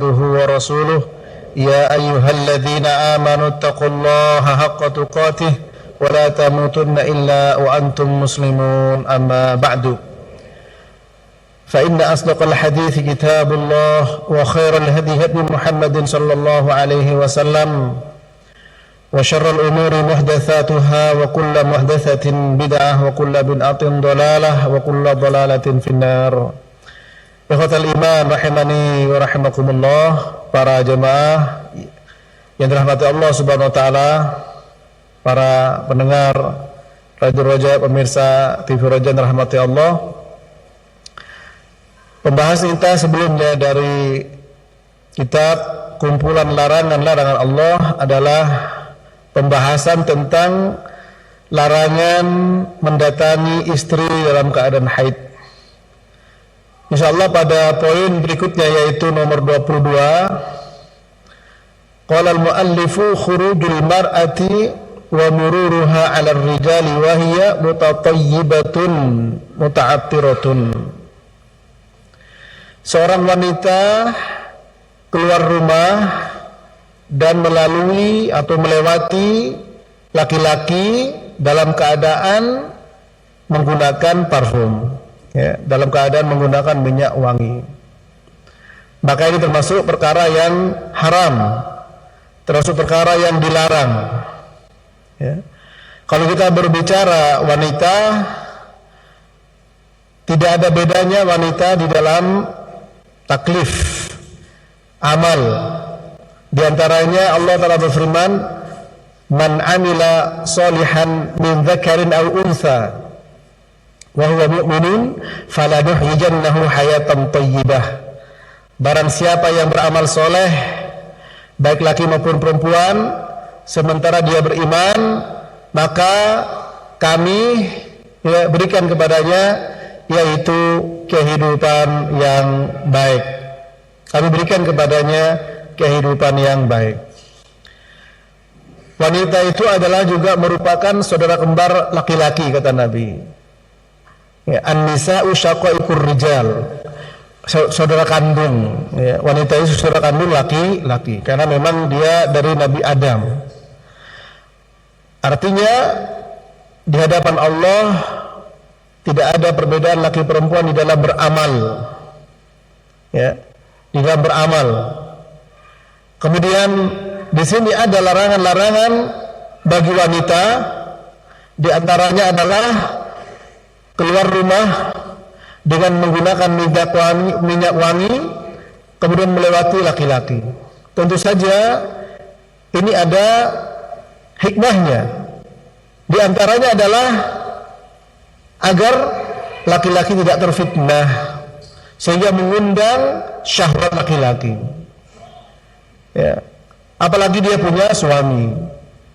ورسوله يا أيها الذين آمنوا اتقوا الله حق تقاته ولا تموتن إلا وأنتم مسلمون أما بعد فإن أصدق الحديث كتاب الله وخير الهدي هدي محمد صلى الله عليه وسلم وشر الأمور محدثاتها وكل محدثة بدعة وكل بدعة ضلالة وكل ضلالة في النار. Ikhwatal iman rahimani wa rahimakumullah, para jemaah yang dirahmati Allah Subhanahu wa taala, para pendengar Radio Roja, pemirsa TV Roja yang dirahmati Allah. Pembahasan kita sebelumnya dari kitab kumpulan larangan-larangan Allah adalah pembahasan tentang larangan mendatangi istri dalam keadaan haid. InsyaAllah pada poin berikutnya yaitu nomor 22. Qala al-muallifu khurujul mar'ati wa mururuha 'ala ar-rijali wa hiya mutatayyibatun muta'attiratun. Seorang wanita keluar rumah dan melalui atau melewati laki-laki dalam keadaan menggunakan parfum, ya, dalam keadaan menggunakan minyak wangi. Maka ini termasuk perkara yang haram, termasuk perkara yang dilarang, ya. Kalau kita berbicara wanita, tidak ada bedanya wanita di dalam taklif amal. Di antaranya Allah Ta'ala berfirman, man amila salihan min dzakarin aw untha wa huwa mu'minun falanuhyijannahu hayatan thayyibah. Barang siapa yang beramal soleh, baik laki maupun perempuan, sementara dia beriman, maka kami berikan kepadanya yaitu kehidupan yang baik. Kami berikan kepadanya kehidupan yang baik. Wanita itu adalah juga merupakan saudara kembar laki-laki, kata Nabi. Ya, an-nisa'u syaqaiqur rijal, saudara kandung, ya, wanita itu saudara kandung laki-laki karena memang dia dari Nabi Adam. Artinya di hadapan Allah tidak ada perbedaan laki perempuan di dalam beramal, ya, di dalam beramal. Kemudian di sini ada larangan-larangan bagi wanita, di antaranya adalah keluar rumah dengan menggunakan minyak wangi, kemudian melewati laki-laki. Tentu saja ini ada hikmahnya. Di antaranya adalah agar laki-laki tidak terfitnah sehingga mengundang syahwat laki-laki, ya. Apalagi dia punya suami,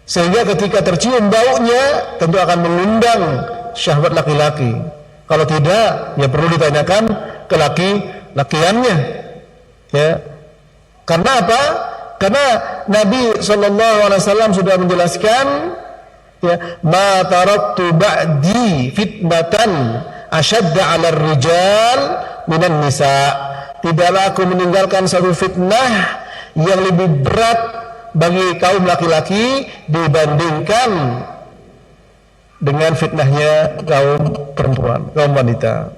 sehingga ketika tercium baunya tentu akan mengundang syahwat laki-laki. Kalau tidak, ya perlu ditanyakan ke laki-lakiannya, ya. Karena apa? Karena Nabi SAW sudah menjelaskan, ya, ma taraktu ba'di fitnatan ashadda 'ala ar-rijal minan nisa. Tidaklah aku meninggalkan satu fitnah yang lebih berat bagi kaum laki-laki dibandingkan dengan fitnahnya kaum perempuan, kaum wanita.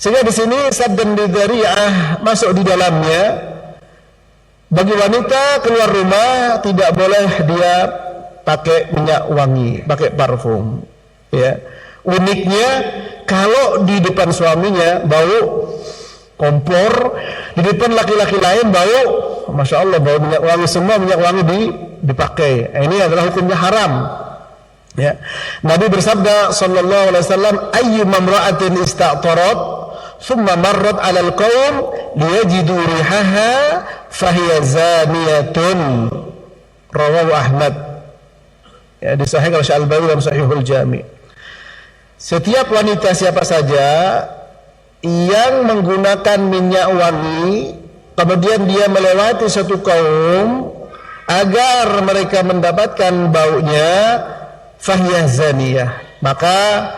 Sehingga di sini sabdan dzariyah masuk di dalamnya. Bagi wanita keluar rumah tidak boleh dia pakai minyak wangi, pakai parfum, ya. Uniknya kalau di depan suaminya bau kompor, di depan laki-laki lain bau, masya Allah, bau minyak wangi, semua minyak wangi dipakai. Ini adalah hukumnya haram, ya. Nabi bersabda sallallahu alaihi wasallam, ayyuma imra'atin ista'tarat thumma marrat 'alal qaum liyajidu rihaha fahiya zaniyatun. Rawahu Ahmad, ya, disahihkan oleh Al-Albani dalam Sahihul Jami'. Setiap wanita siapa saja yang menggunakan minyak wangi, kemudian dia melewati satu kaum agar mereka mendapatkan baunya, fahiya zaniyah, maka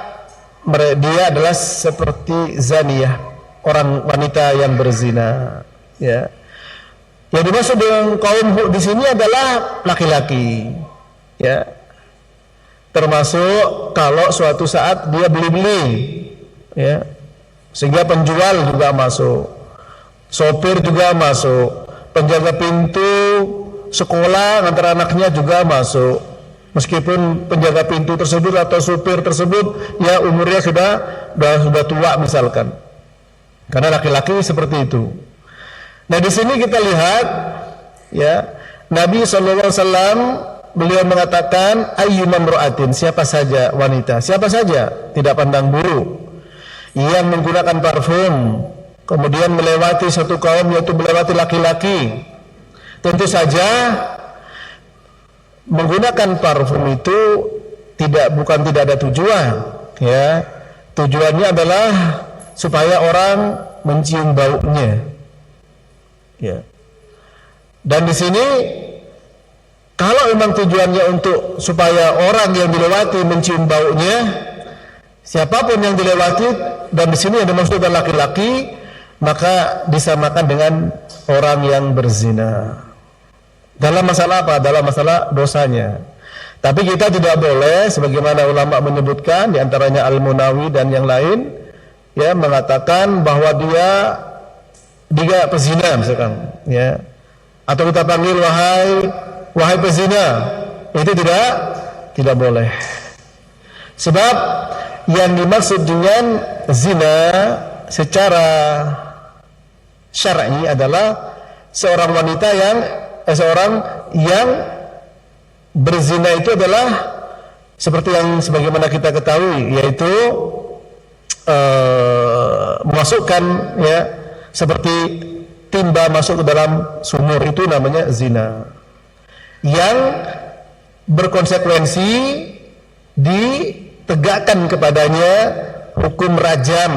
dia adalah seperti zaniyah, orang wanita yang berzina, ya. Yang dimaksud dengan kaum Hud di sini adalah laki-laki, ya. Termasuk kalau suatu saat dia beli-beli, ya, sehingga penjual juga masuk, sopir juga masuk, penjaga pintu sekolah antara anaknya juga masuk, meskipun penjaga pintu tersebut atau supir tersebut ya umurnya sudah tua misalkan, karena laki-laki seperti itu. Nah di sini kita lihat, ya, Nabi SAW beliau mengatakan ayyuman ra'atin, siapa saja wanita, siapa saja, tidak pandang bulu, yang menggunakan parfum kemudian melewati satu kaum, yaitu melewati laki-laki. Tentu saja menggunakan parfum itu bukan tidak ada tujuan, ya. Tujuannya adalah supaya orang mencium baunya, ya. Dan di sini kalau memang tujuannya untuk supaya orang yang dilewati mencium baunya, siapapun yang dilewati, dan di sini yang dimaksud adalah laki-laki, maka disamakan dengan orang yang berzina. Dalam masalah apa? Dalam masalah dosanya. Tapi kita tidak boleh, sebagaimana ulama menyebutkan, diantaranya Al-Munawi dan yang lain, ya, mengatakan bahwa dia pezina misalkan, ya, atau kita panggil wahai pezina, itu tidak boleh. Sebab yang dimaksud dengan zina secara syar'i adalah seorang wanita seorang yang berzina itu adalah seperti yang sebagaimana kita ketahui, yaitu memasukkan, ya, seperti timba masuk ke dalam sumur, itu namanya zina, yang berkonsekuensi ditegakkan kepadanya hukum rajam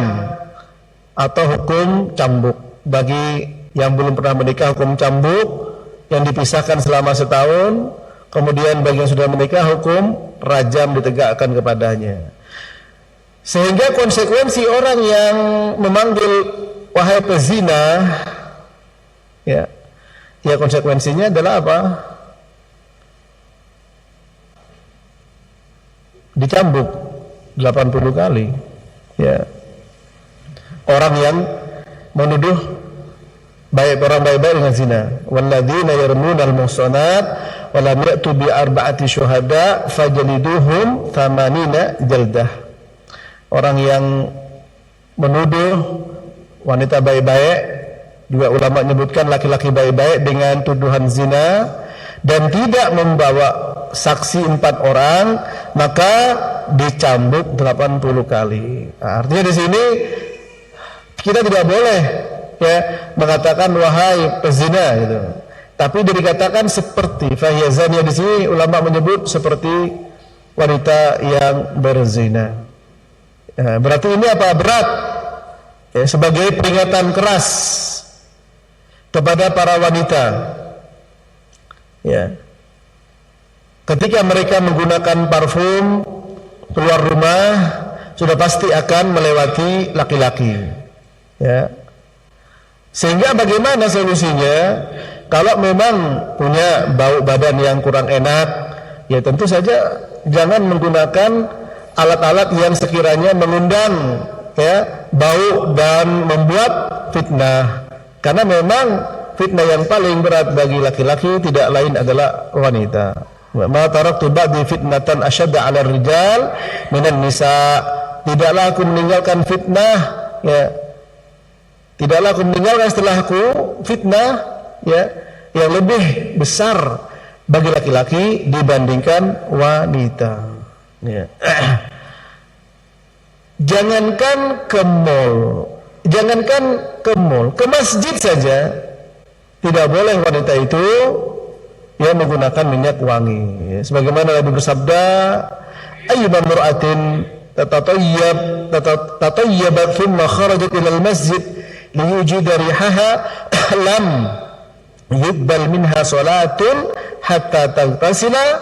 atau hukum cambuk. Bagi yang belum pernah menikah, hukum cambuk yang dipisahkan selama setahun. Kemudian bagi yang sudah menikah, hukum rajam ditegakkan kepadanya. Sehingga konsekuensi orang yang memanggil wahai pezina, ya konsekuensinya adalah apa? Dicambuk 80 kali, ya. Orang yang menuduh orang baik-baik dengan zina. Walladzina yarmunal muhsanat wa lam ya'tu bi arba'ati syuhada fajliduhum 80 jaldah. Orang yang menuduh wanita baik-baik, juga ulama menyebutkan laki-laki baik-baik, dengan tuduhan zina dan tidak membawa saksi 4 orang, maka dicambuk 80 kali. Nah, artinya di sini kita tidak boleh, ya, mengatakan wahai pezina gitu. Tapi dikatakan seperti fahiyazania, di sini ulama menyebut seperti wanita yang berzina. Ya, berarti ini apa? Berat, ya, sebagai peringatan keras kepada para wanita, ya. Ketika mereka menggunakan parfum keluar rumah, sudah pasti akan melewati laki-laki, ya. Sehingga bagaimana solusinya? Kalau memang punya bau badan yang kurang enak, ya tentu saja jangan menggunakan alat-alat yang sekiranya mengundang, ya, bau dan membuat fitnah. Karena memang fitnah yang paling berat bagi laki-laki tidak lain adalah wanita. Ma taraktu ba'di fitnatan asyadda 'ala rijal minan nisa. Tidaklah aku meninggalkan fitnah, ya. Tidaklah aku meninggalkan setelahku fitnah, ya, yang lebih besar bagi laki-laki dibandingkan wanita, ya. Jangankan ke mall, ke masjid saja tidak boleh wanita itu, ya, menggunakan minyak wangi, ya. Sebagaimana Nabi bersabda, ayyuban mur'atin tatayyabat thumma kharajat ilal masjid liyujida rihaha lam yuqbal minha salatun hatta taghtasila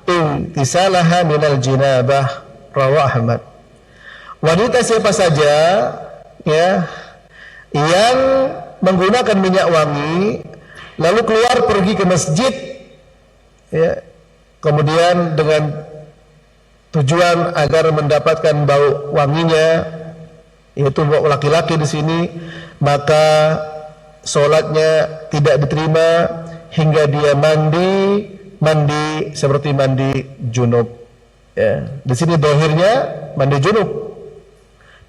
intisalaha minal jinabah, rawahu Ahmad. Wanita siapa saja, ya, yang menggunakan minyak wangi lalu keluar pergi ke masjid, ya, kemudian dengan tujuan agar mendapatkan bau wanginya, yaitu bau laki-laki di sini, maka sholatnya tidak diterima hingga dia mandi seperti mandi junub. Ya, di sini dohirnya mandi junub.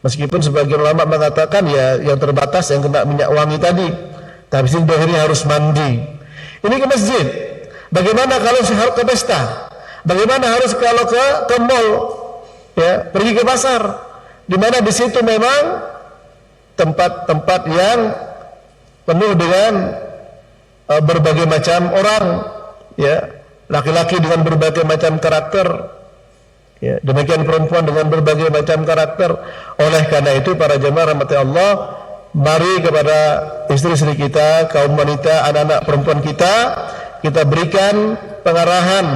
Meskipun sebagian ulama mengatakan ya yang terbatas yang kena minyak wangi tadi, tapi sini dohirnya harus mandi. Ini ke masjid. Bagaimana kalau harus ke pesta? Bagaimana harus kalau ke mall? Ya, pergi ke pasar, di mana di situ memang tempat-tempat yang penuh dengan berbagai macam orang, ya, laki-laki dengan berbagai macam karakter, ya, demikian perempuan dengan berbagai macam karakter. Oleh karena itu para jemaah rahmati Allah, mari kepada istri-istri kita, kaum wanita, anak-anak perempuan kita berikan pengarahan,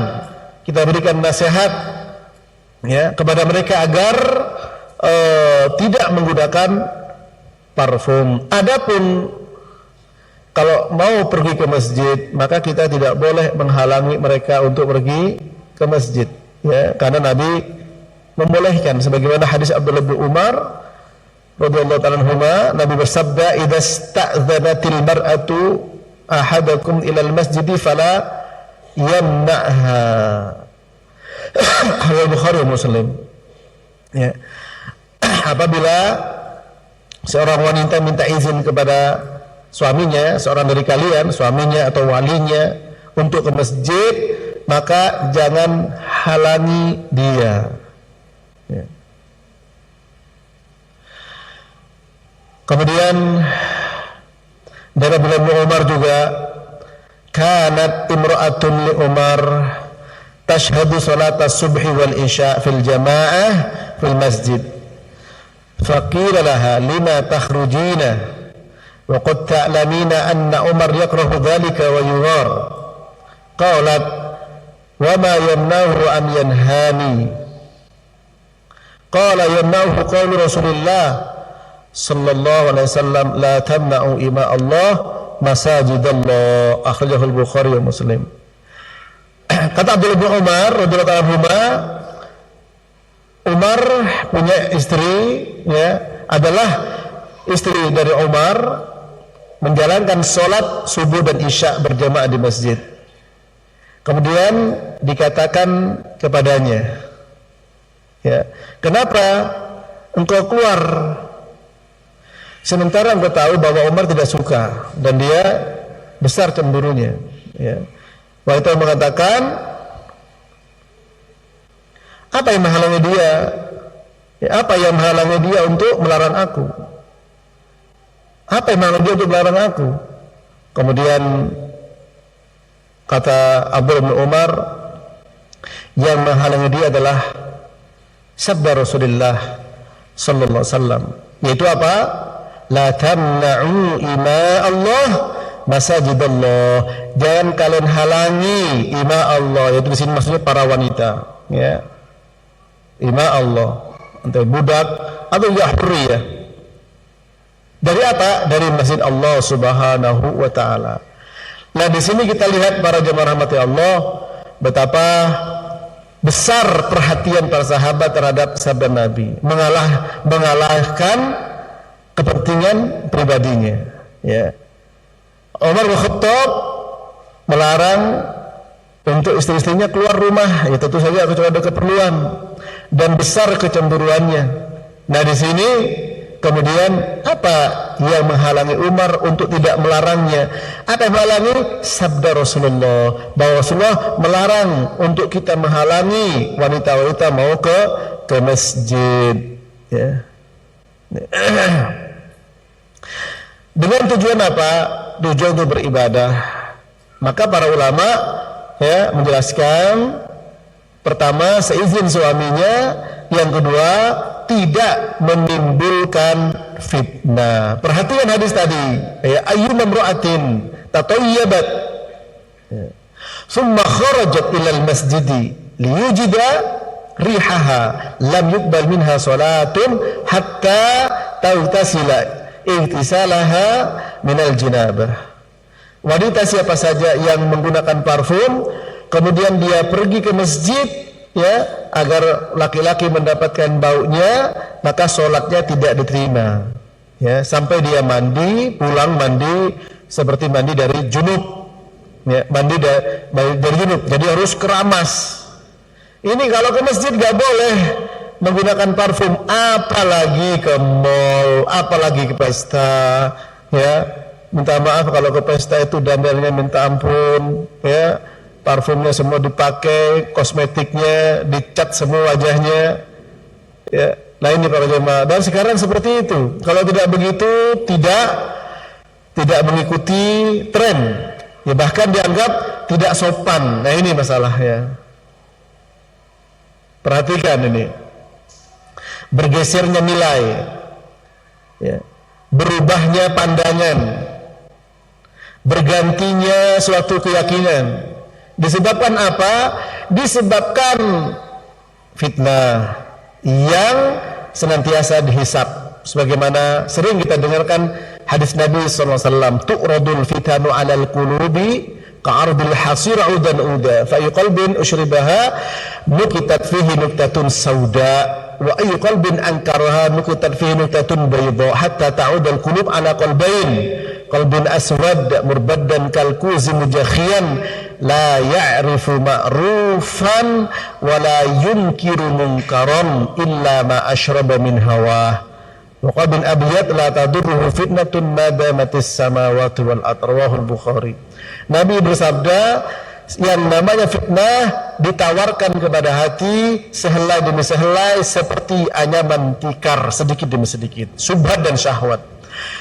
kita berikan nasihat, ya, kepada mereka agar tidak menggunakan parfum. Adapun kalau mau pergi ke masjid, maka kita tidak boleh menghalangi mereka untuk pergi ke masjid, ya, karena Nabi membolehkan. Sebagaimana hadis Abdullah bin Umar radhiyallahu ta'ala anhuma, Nabi bersabda, "Idza sta'dzanatil mar'atu ahadakum ilal masjidi fala yamna'ha." Hadis Bukhari Muslim. Ya. Apabila seorang wanita minta izin kepada suaminya, seorang dari kalian, suaminya atau walinya, untuk ke masjid, maka jangan halangi dia. Ya. Kemudian dari Abdullah bin Umar juga, kanat imra'atun li Umar tashhadu salata subhi wal isya fil jamaah fil masjid. Faqila laha lima takhrujina wa qad ta'lamina anna Umar yakrahu dhalika wa yughar. Qalat wa ma yamna'uhu an yanhani. Qala yamna'uhu qawlu Rasulillah sallallahu alaihi wasallam, la tamna'u ima Allah masajidallah. Akhrajahu al-Bukhari wa Muslim. Kata Abdullah bin Umar radhiyallahu anhu, Umar punya istri, ya, adalah istri dari Umar menjalankan sholat subuh dan isya berjamaah di masjid. Kemudian dikatakan kepadanya, ya, kenapa engkau keluar sementara engkau tahu bahwa Umar tidak suka dan dia besar cemburunya, ya. Wanita mengatakan, apa yang menghalangi dia? Ya, apa yang menghalangi dia untuk melarang aku? Apa yang menghalangi dia untuk melarang aku? Kemudian kata Abdullah bin Umar, yang menghalangi dia adalah sabda Rasulullah sallallahu alaihi wasallam, yaitu apa? La tamna'u ima Allah masajidallah. Jangan kalian halangi ima Allah, yaitu di sini maksudnya para wanita, ya. Ima Allah, entah budak atau ya. Dari apa? Dari masjid Allah Subhanahu wa taala. Nah, di sini kita lihat para jemaah rahmati Allah, betapa besar perhatian para sahabat terhadap sabda Nabi, mengalahkan kepentingan pribadinya, ya. Umar bin Khattab melarang untuk istri-istrinya keluar rumah, ya tentu saja kecuali ada keperluan, dan besar kecemburuannya. Nah, di sini kemudian apa yang menghalangi Umar untuk tidak melarangnya? Apa yang menghalangi? Sabda Rasulullah, bahwa Rasulullah melarang untuk kita menghalangi wanita-wanita mau ke masjid, ya. Dengan tujuan apa? Tujuan untuk beribadah. Maka para ulama, ya, menjelaskan, pertama seizin suaminya, yang kedua tidak menimbulkan fitnah. Perhatikan hadis tadi, ya, ayyuma imra'atin tatayyabat thumma kharajat ilal masjidi liyujida rihaha lam yuqbal minha salatun hatta tautasila ihtisalaha minal jinabah. Wanita siapa saja yang menggunakan parfum kemudian dia pergi ke masjid, ya, agar laki-laki mendapatkan baunya, maka sholatnya tidak diterima, ya, sampai dia mandi, pulang mandi seperti mandi dari junub, ya, mandi dari junub, jadi harus keramas. Ini kalau ke masjid gak boleh menggunakan parfum, apalagi ke mall, apalagi ke pesta, ya. Minta maaf kalau ke pesta itu dandannya minta ampun, ya, parfumnya semua dipakai, kosmetiknya dicat semua wajahnya, ya. Nah ini para jemaah, dan sekarang seperti itu. Kalau tidak begitu, tidak mengikuti tren, ya, bahkan dianggap tidak sopan. Nah ini masalahnya. Perhatikan ini, bergesernya nilai, ya, berubahnya pandangan, bergantinya suatu keyakinan. Disebabkan apa? Disebabkan fitnah yang senantiasa dihisab. Sebagaimana sering kita dengarkan hadis Nabi SAW, tu'radul fitanu alal qulubi ka'ardil hasir udan uda fa ayu qalbin ushribaha nukitat fihi nuktatun sauda wa ayu qalbin ankaraha nukitat fihi nuktatun bayda hatta ta'udal qulub ala qalbain qalbun aswad murbaddan kalkuzi mujakhiyan la ya'rifu ma'rufan wa la yunkiru munkaran illa ma ashraba min hawa wa qalbun abyad la tadurruhu fitnatun ma damatis samawati wal ardh. Bukhari. Nabi bersabda, yang namanya fitnah ditawarkan kepada hati sehelai demi sehelai seperti anyaman tikar, sedikit demi sedikit, syubhat dan syahwat.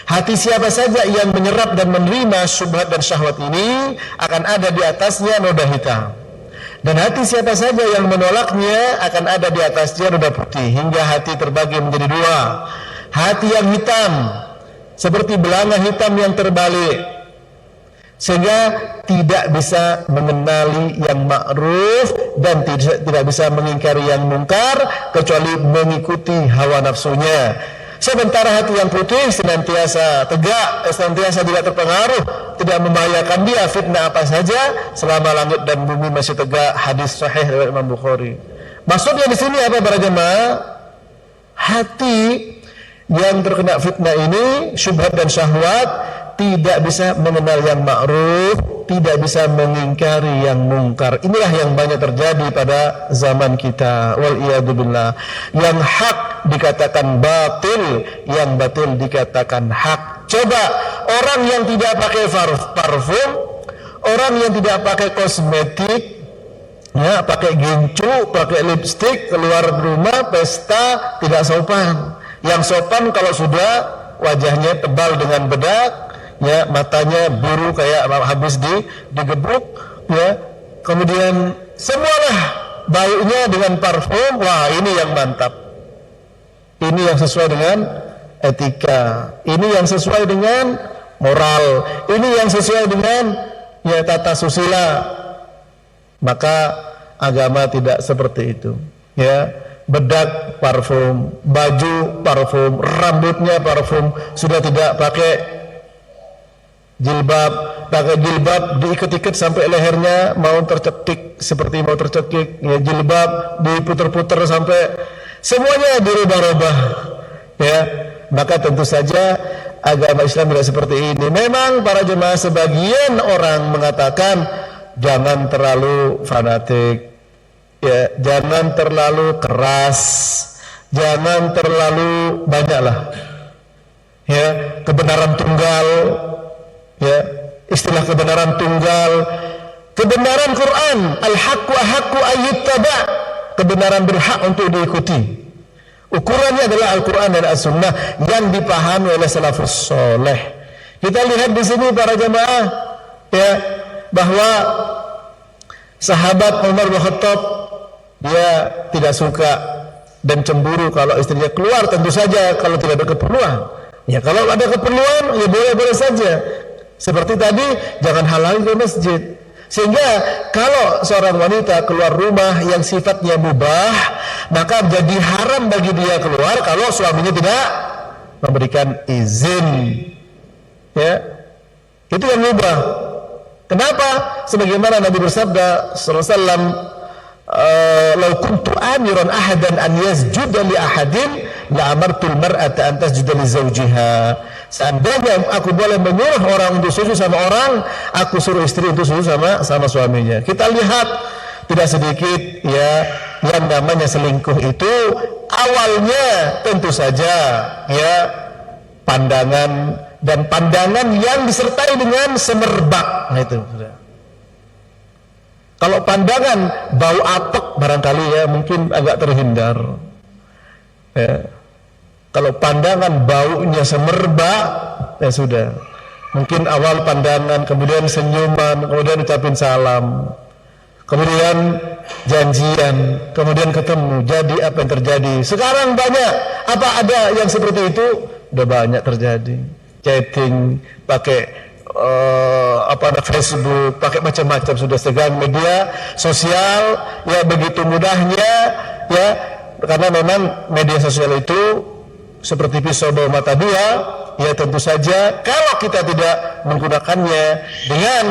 Hati siapa saja yang menyerap dan menerima syubhat dan syahwat ini akan ada di atasnya noda hitam, dan hati siapa saja yang menolaknya akan ada di atasnya noda putih, hingga hati terbagi menjadi dua. Hati yang hitam seperti belanga hitam yang terbalik, sehingga tidak bisa mengenali yang ma'ruf dan tidak bisa mengingkari yang mungkar kecuali mengikuti hawa nafsunya. Sementara hati yang putih senantiasa tegak, senantiasa tidak terpengaruh, tidak membahayakan dia fitnah apa saja selama langit dan bumi masih tegak. Hadis sahih dari Imam Bukhari. Maksudnya di sini apa para jemaah? Hati yang terkena fitnah ini, syubhat dan syahwat, tidak bisa mengenal yang ma'ruf, tidak bisa mengingkari yang mungkar. Inilah yang banyak terjadi pada zaman kita. Wal iyadu billah. Yang hak dikatakan batil, yang batil dikatakan hak. Coba orang yang tidak pakai parfum, orang yang tidak pakai kosmetik, ya, pakai gincu, pakai lipstik, keluar rumah pesta, tidak sopan. Yang sopan kalau sudah wajahnya tebal dengan bedak, ya, matanya biru kayak habis digebuk, ya, kemudian semualah baunya dengan parfum. Wah, ini yang mantap, ini yang sesuai dengan etika, ini yang sesuai dengan moral, ini yang sesuai dengan, ya, tata susila. Maka agama tidak seperti itu, ya. Bedak parfum, baju parfum, rambutnya parfum, sudah tidak pakai jilbab, pakai jilbab diikat-ikat sampai lehernya mau tercekik, seperti mau tercekik, ya, jilbab diputer-puter sampai semuanya dirubah-rubah, ya. Maka tentu saja agama Islam tidak seperti ini. Memang para jemaah sebagian orang mengatakan jangan terlalu fanatik, ya, jangan terlalu keras, jangan terlalu banyaklah, ya, kebenaran tunggal, ya, istilah kebenaran tunggal, kebenaran Quran, al-haqqu ahaqqu ayyuttaba, kebenaran berhak untuk diikuti. Ukurannya adalah Al-Quran dan As-Sunnah yang dipahami oleh salafus soleh. Kita lihat di sini para jemaah, ya, bahwa sahabat Umar bin Khattab, dia tidak suka dan cemburu kalau istrinya keluar, tentu saja kalau tidak ada keperluan. Ya, kalau ada keperluan, ya boleh-boleh saja. Seperti tadi, jangan halangi ke masjid. Sehingga kalau seorang wanita keluar rumah yang sifatnya mubah, maka jadi haram bagi dia keluar kalau suaminya tidak memberikan izin. Ya, itu yang mubah. Kenapa? Sebagaimana Nabi bersabda sallallahu alaihi wasallam, "Lau kuntu amiran ahadan an yasjuda li ahadin la amartul mar'ata an tasjuda li zawjiha." Seandainya aku boleh menyuruh orang untuk sujud sama orang, aku suruh istri untuk sujud sama suaminya. Kita lihat tidak sedikit ya yang namanya selingkuh itu awalnya tentu saja ya pandangan yang disertai dengan semerbak. Nah itu sudah. Kalau pandangan bau apek barangkali ya mungkin agak terhindar. Ya. Kalau pandangan baunya semerbak, ya sudah. Mungkin awal pandangan, kemudian senyuman, kemudian ucapin salam, kemudian janjian, kemudian ketemu. Jadi apa yang terjadi? Sekarang banyak. Apa ada yang seperti itu? Udah banyak terjadi. Chatting, pakai Facebook, pakai macam-macam, sudah segang media sosial, ya begitu mudahnya, ya karena memang media sosial itu seperti pisau bawa mata dua, ya tentu saja kalau kita tidak menggunakannya dengan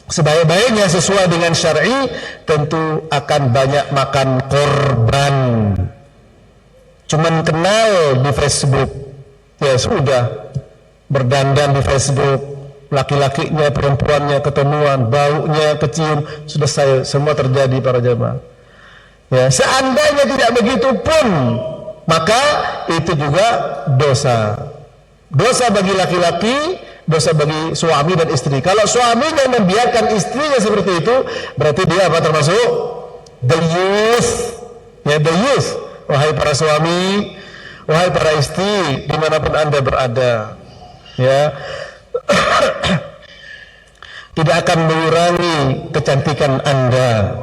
sebaik-baiknya sesuai dengan syar'i, tentu akan banyak makan korban. Cuman kenal di Facebook, ya sudah berdandan di Facebook, laki-lakinya, perempuannya ketemuan, baunya kecium, sudah semua terjadi para jemaah. Ya, seandainya tidak begitu pun, maka itu juga dosa. Dosa bagi laki-laki, dosa bagi suami dan istri. Kalau suaminya membiarkan istrinya seperti itu, berarti dia apa termasuk? The youth. Ya, the youth. Wahai para suami, wahai para istri, dimanapun Anda berada, ya, tidak akan mengurangi kecantikan Anda.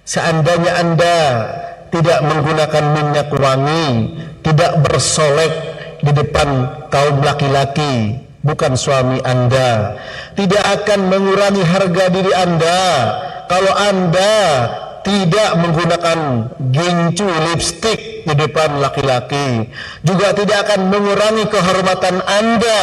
Seandainya Anda tidak menggunakan minyak wangi, tidak bersolek di depan kaum laki-laki, bukan suami Anda, tidak akan mengurangi harga diri Anda kalau Anda tidak menggunakan gincu lipstik di depan laki-laki, juga tidak akan mengurangi kehormatan Anda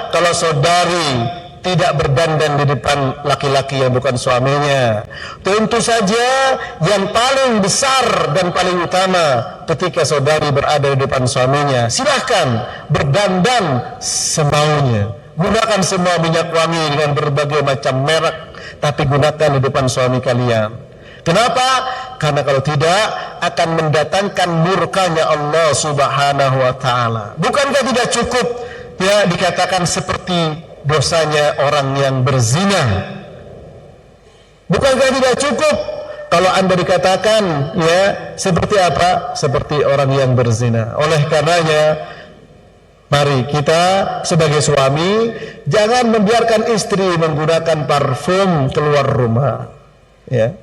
kalau saudari tidak berdandan di depan laki-laki yang bukan suaminya. Tentu saja yang paling besar dan paling utama ketika saudari berada di depan suaminya, silahkan berdandan semaunya, gunakan semua minyak wangi dengan berbagai macam merek, tapi gunakan di depan suami kalian. Kenapa? Karena kalau tidak akan mendatangkan murkanya Allah Subhanahu wa taala. Bukankah tidak cukup ya dikatakan seperti dosanya orang yang berzina? Bukankah tidak cukup kalau Anda dikatakan ya seperti apa? Seperti orang yang berzina. Oleh karenanya, mari kita sebagai suami jangan membiarkan istri menggunakan parfum keluar rumah. Ya.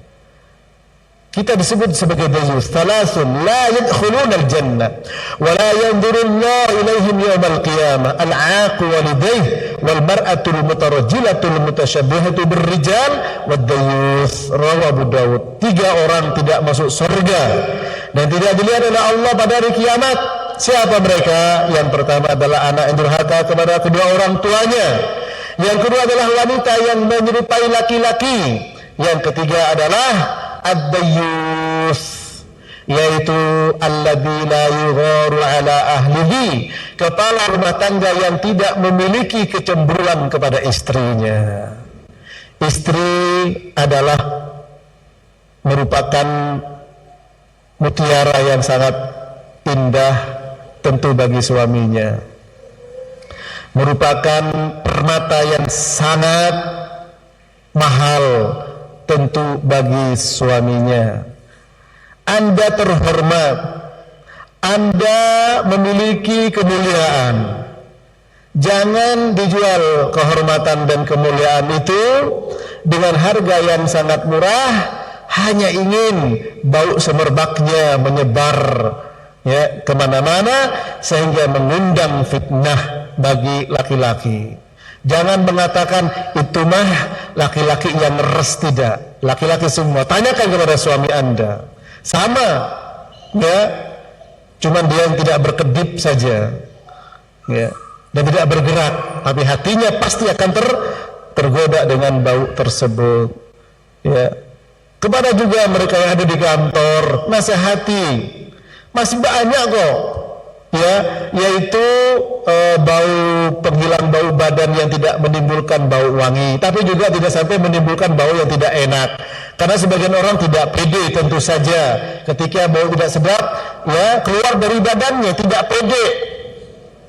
Kita disebut sebagai dayus. Thalathun la yadkhuluna al-jannah wa la yanzuru Allah ilaihim yawmal qiyamah al-'aqu walidayhi wal mar'atu al-mutarajjilatu al-mutasyabbihatu bir-rijal wad-dayus. Rawahu Abu Dawud. 3 orang tidak masuk surga dan tidak dilihat oleh Allah pada hari kiamat. Siapa mereka? Yang pertama adalah anak yang durhaka kepada kedua orang tuanya. Yang kedua adalah wanita yang menyerupai laki-laki. Yang ketiga adalah ad-dayyus, yaitu alladzi la yugharu ala ahlihi, kepala rumah tangga yang tidak memiliki kecemburuan kepada istrinya. Istri adalah merupakan mutiara yang sangat indah tentu bagi suaminya, merupakan permata yang sangat mahal tentu bagi suaminya. Anda terhormat, Anda memiliki kemuliaan. Jangan dijual kehormatan dan kemuliaan itu dengan harga yang sangat murah, hanya ingin bau semerbaknya menyebar ya kemana-mana sehingga mengundang fitnah bagi laki-laki. Jangan mengatakan itu mah laki-laki yang res, tidak. Laki-laki semua. Tanyakan kepada suami Anda. Sama, ya. Cuman dia yang tidak berkedip saja, ya, dan tidak bergerak. Tapi hatinya pasti akan tergoda dengan bau tersebut. Ya. Kepada juga mereka yang ada di kantor, nasihati. Masih banyak kok, ya, yaitu bau penghilang bau badan yang tidak menimbulkan bau wangi, tapi juga tidak sampai menimbulkan bau yang tidak enak. Karena sebagian orang tidak pede, tentu saja ketika bau tidak sedap, ya, keluar dari badannya tidak pede.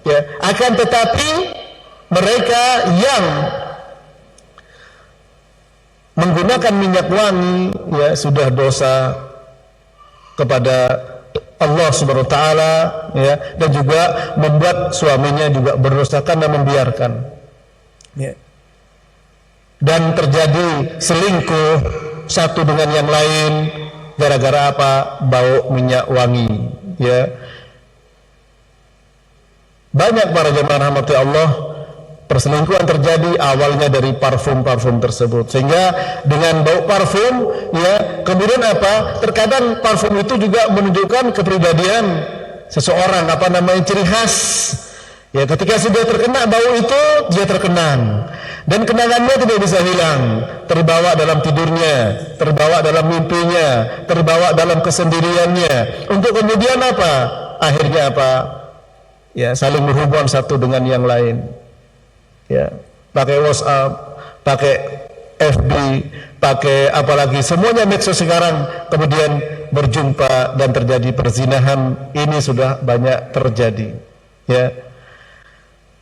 Ya, akan tetapi mereka yang menggunakan minyak wangi, ya, sudah dosa kepada Allah Subhanahu wa taala, ya, dan juga membuat suaminya juga berdosa karena membiarkan. Ya. Dan terjadi selingkuh satu dengan yang lain gara-gara apa? Bau minyak wangi, ya. Banyak para jemaah rahmati Allah, perselingkuhan terjadi awalnya dari parfum-parfum tersebut, sehingga dengan bau parfum, ya, kemudian apa? Terkadang parfum itu juga menunjukkan kepribadian seseorang, apa namanya, ciri khas. Ya, ketika sudah terkena bau itu, dia terkenang, dan kenangannya tidak bisa hilang, terbawa dalam tidurnya, terbawa dalam mimpinya, terbawa dalam kesendiriannya, untuk kemudian apa? Akhirnya apa? Ya, saling berhubungan satu dengan yang lain. Ya, pakai WhatsApp, pakai FB, pakai apalagi semuanya medsos sekarang, kemudian berjumpa dan terjadi perzinahan. Ini sudah banyak terjadi, ya.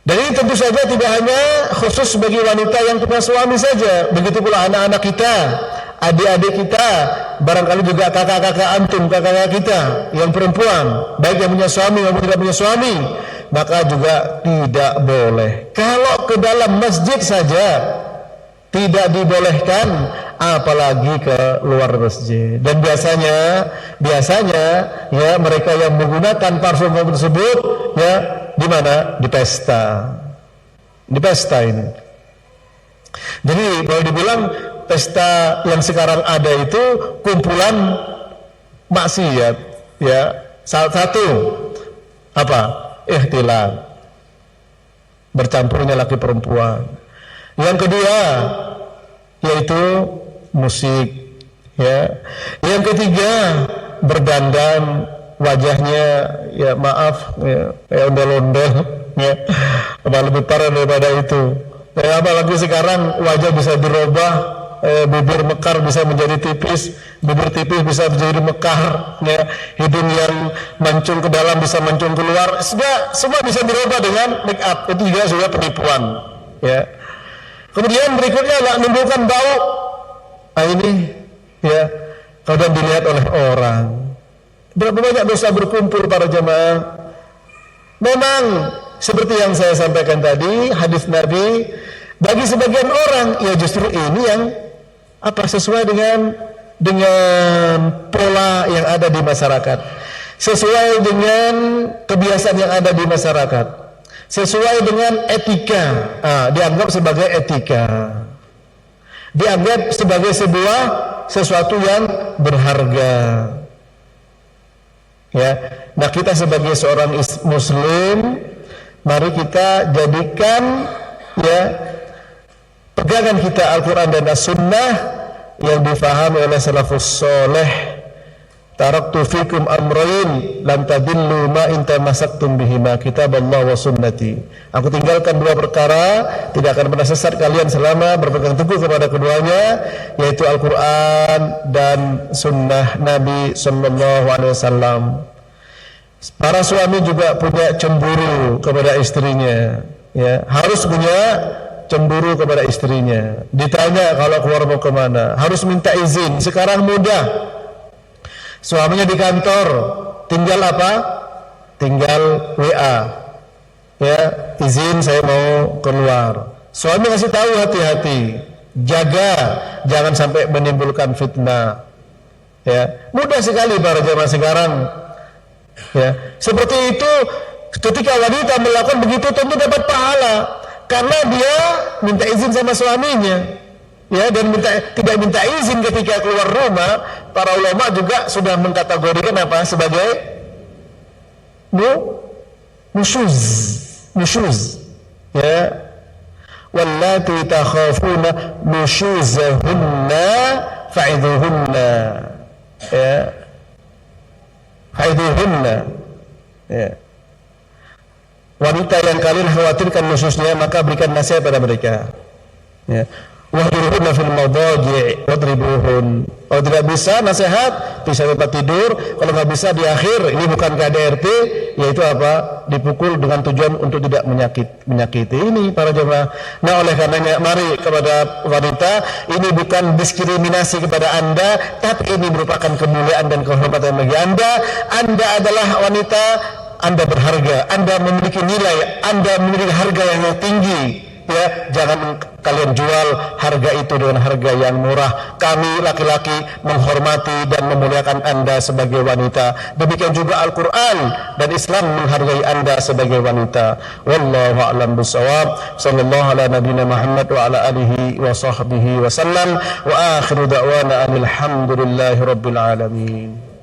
Dan ini tentu saja tidak hanya khusus bagi wanita yang punya suami saja, begitu pula anak-anak kita, adik-adik kita, barangkali juga kakak-kakak antum, kakak-kakak kita yang perempuan, baik yang punya suami maupun tidak punya suami, maka juga tidak boleh. Kalau ke dalam masjid saja tidak dibolehkan, apalagi ke luar masjid. Dan biasanya ya, mereka yang menggunakan parfum tersebut, ya, di mana? Di pesta. Di pesta ini. Jadi kalau dibilang pesta yang sekarang ada itu kumpulan maksiat, ya. Salah satu apa? Ikhtilat, bercampurnya laki perempuan. Yang kedua yaitu musik, ya. Yang ketiga berdandan, wajahnya, ya, maaf, ya, kayak ondel-ondel, ya. Apa lebih parah daripada itu, ya, apalagi sekarang wajah bisa dirubah, bibir mekar bisa menjadi tipis, bibir tipis bisa menjadi mekar, ya. Hidung yang mancung ke dalam bisa mancung keluar, semua bisa dirubah dengan make up. Itu juga sudah penipuan, ya. Kemudian berikutnya adalah menimbulkan bau. Nah ini, ya, kalau dilihat oleh orang, berapa banyak dosa berkumpul para jemaah. Memang seperti yang saya sampaikan tadi, hadis Nabi, bagi sebagian orang, ya, justru ini yang apa, sesuai dengan pola yang ada di masyarakat, sesuai dengan kebiasaan yang ada di masyarakat, sesuai dengan etika, dianggap sebagai etika, dianggap sebagai sesuatu yang berharga, ya. Nah, kita sebagai seorang muslim, mari kita jadikan, ya, pegangan kita Al-Quran dan As-Sunnah yang difahami oleh salafus soleh. Taraktu fikum amrayn lan tadillu ma in tamassaktum bihima, kitaballah wa sunnati. Aku tinggalkan dua perkara, tidak akan pernah sesat kalian selama berpegang teguh kepada keduanya, yaitu Al-Quran dan Sunnah Nabi Sallallahu Alaihi Wasallam. Para suami juga punya cemburu kepada istrinya, ya, harus punya cemburu kepada istrinya. Ditanya kalau keluar mau kemana, harus minta izin. Sekarang mudah, suaminya di kantor, tinggal apa? Tinggal WA, ya, izin saya mau keluar. Suami kasih tahu, hati-hati, jaga, jangan sampai menimbulkan fitnah, ya. Mudah sekali para jemaah sekarang, ya. Seperti itu, ketika wanita melakukan begitu tentu dapat pahala, karena dia minta izin sama suaminya, ya, dan tidak minta izin ketika keluar rumah. Para ulama juga sudah mengkategorikan apa sebagai nusyuz, ya. wallati takhafuna nushuzahunna fa'idhuhunna. Ya. Fa'idhuhunna. Ya. Wanita yang kalian khawatirkan nusyuznya, maka berikan nasihat pada mereka. Ya. Wahjuruhunna fil madaji' wadribuhun. Kalau tidak bisa nasihat, bisa tempat tidur. Kalau nggak bisa di akhir, ini bukan KDRT, yaitu apa? Dipukul dengan tujuan untuk tidak menyakiti. Ini para jemaah. Nah, oleh karenanya mari kepada wanita, ini bukan diskriminasi kepada Anda, tapi ini merupakan kemuliaan dan kehormatan bagi Anda. Anda adalah wanita, Anda berharga, Anda memiliki nilai, Anda memiliki harga yang tinggi. Ya, jangan kalian jual harga itu dengan harga yang murah. Kami laki-laki menghormati dan memuliakan Anda sebagai wanita. Demikian juga Al-Quran dan Islam menghargai Anda sebagai wanita. Wallahu a'lam bishawab. Sallallahu ala nabiyina Muhammad wa ala alihi wa sahbihi wa sallam. Wa akhiru da'wana alhamdulillahi rabbil alamin.